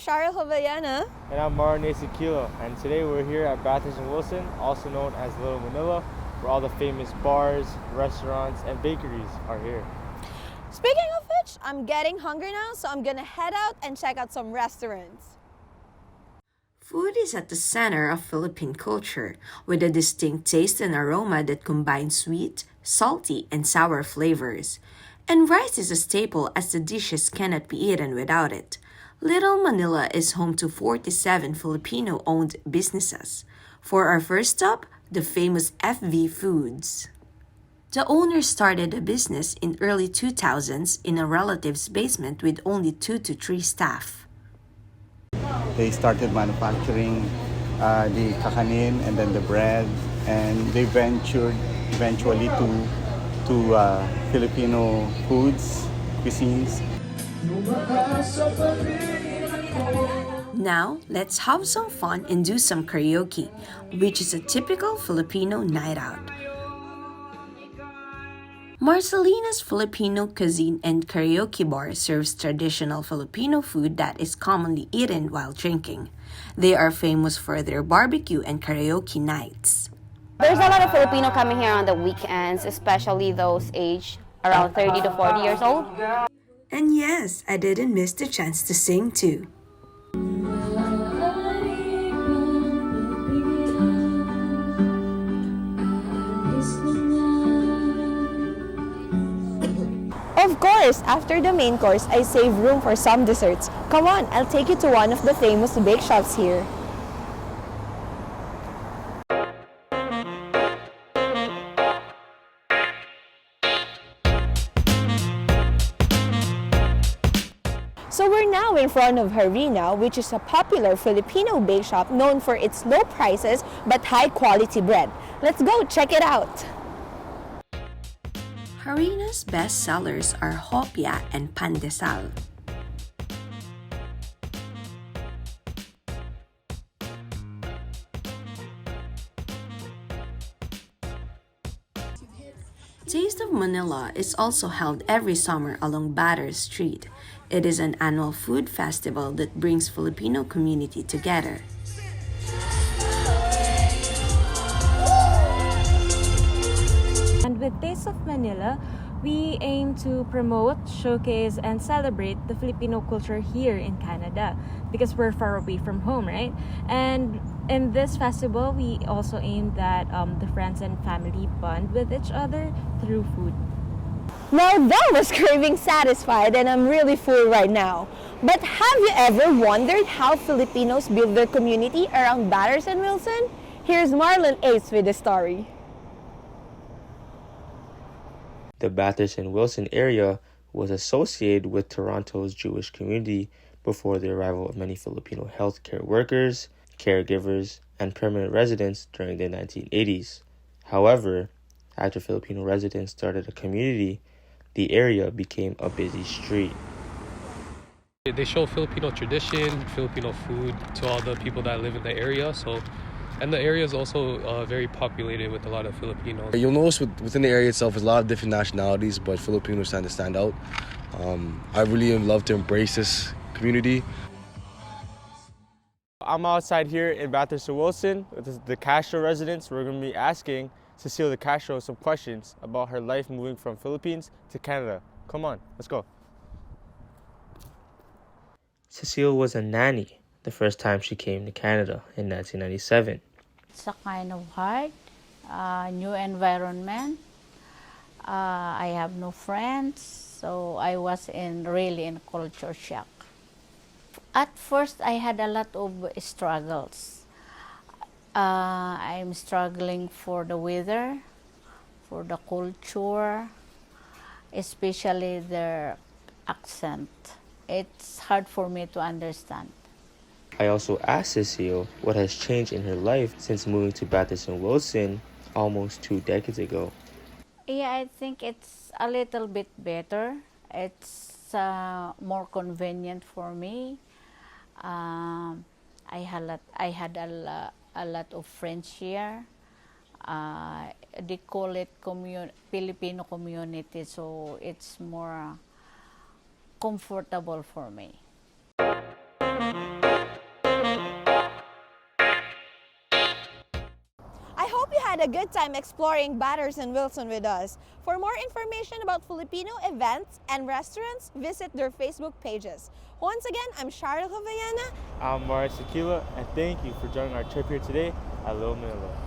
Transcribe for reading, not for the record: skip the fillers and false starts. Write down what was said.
Shara Havayana. And I'm Martin Ezequiel, and today we're here at Bathurst and Wilson, also known as Little Manila, where all the famous bars, restaurants, and bakeries are here. Speaking of which, I'm getting hungry now, so I'm gonna head out and check out some restaurants. Food is at the center of Philippine culture, with a distinct taste and aroma that combine sweet, salty, and sour flavors. And rice is a staple as the dishes cannot be eaten without it. Little Manila is home to 47 Filipino-owned businesses. For our first stop, the famous FV Foods. The owner started the business in early 2000s in a relative's basement with only 2 to 3 staff. They started manufacturing the kakanin and then the bread, and they ventured eventually to Filipino foods, cuisines. Now, let's have some fun and do some karaoke, which is a typical Filipino night out. Marcelina's Filipino Cuisine and Karaoke Bar serves traditional Filipino food that is commonly eaten while drinking. They are famous for their barbecue and karaoke nights. There's a lot of Filipino coming here on the weekends, especially those aged around 30 to 40 years old. And yes, I didn't miss the chance to sing too. Of course, after the main course, I save room for some desserts. Come on, I'll take you to one of the famous bake shops here. So we're now in front of Harina, which is a popular Filipino bake shop known for its low prices but high quality bread. Let's go check it out. Harina's best sellers are hopia and pandesal. Taste of Manila is also held every summer along Batter Street. It is an annual food festival that brings Filipino community together. And with Taste of Manila, we aim to promote, showcase, and celebrate the Filipino culture here in Canada because we're far away from home, right? And in this festival, we also aim that the friends and family bond with each other through food. Now that was craving satisfied and I'm really full right now. But have you ever wondered how Filipinos build their community around Batters and Wilson? Here's Marlon Ace with the story. The Bathurst and Wilson area was associated with Toronto's Jewish community before the arrival of many Filipino healthcare workers, caregivers, and permanent residents during the 1980s. However, after Filipino residents started a community, the area became a busy street. They show Filipino tradition, Filipino food to all the people that live in the area. And the area is also very populated with a lot of Filipinos. You'll notice within the area itself, there's a lot of different nationalities, but Filipinos tend to stand out. I really love to embrace this community. I'm outside here in Bathurst and Wilson with the Castro residents. We're going to be asking Cecile de Castro some questions about her life moving from Philippines to Canada. Come on, let's go. Cecile was a nanny the first time she came to Canada in 1997. It's a kind of hard, new environment. I have no friends, so I was really in culture shock. At first, I had a lot of struggles. I'm struggling for the weather, for the culture, especially their accent. It's hard for me to understand. I also asked Cecile what has changed in her life since moving to Bathurst and Wilson almost 2 decades ago. Yeah, I think it's a little bit better. It's more convenient for me. I had a lot of friends here. They call it Filipino community, so it's more comfortable for me. had a good time exploring Batters and Wilson with us. For more information about Filipino events and restaurants, visit their Facebook pages. Once again, I'm Cheryl Havayana. I'm Maris Aquila, and thank you for joining our trip here today at Little Manila.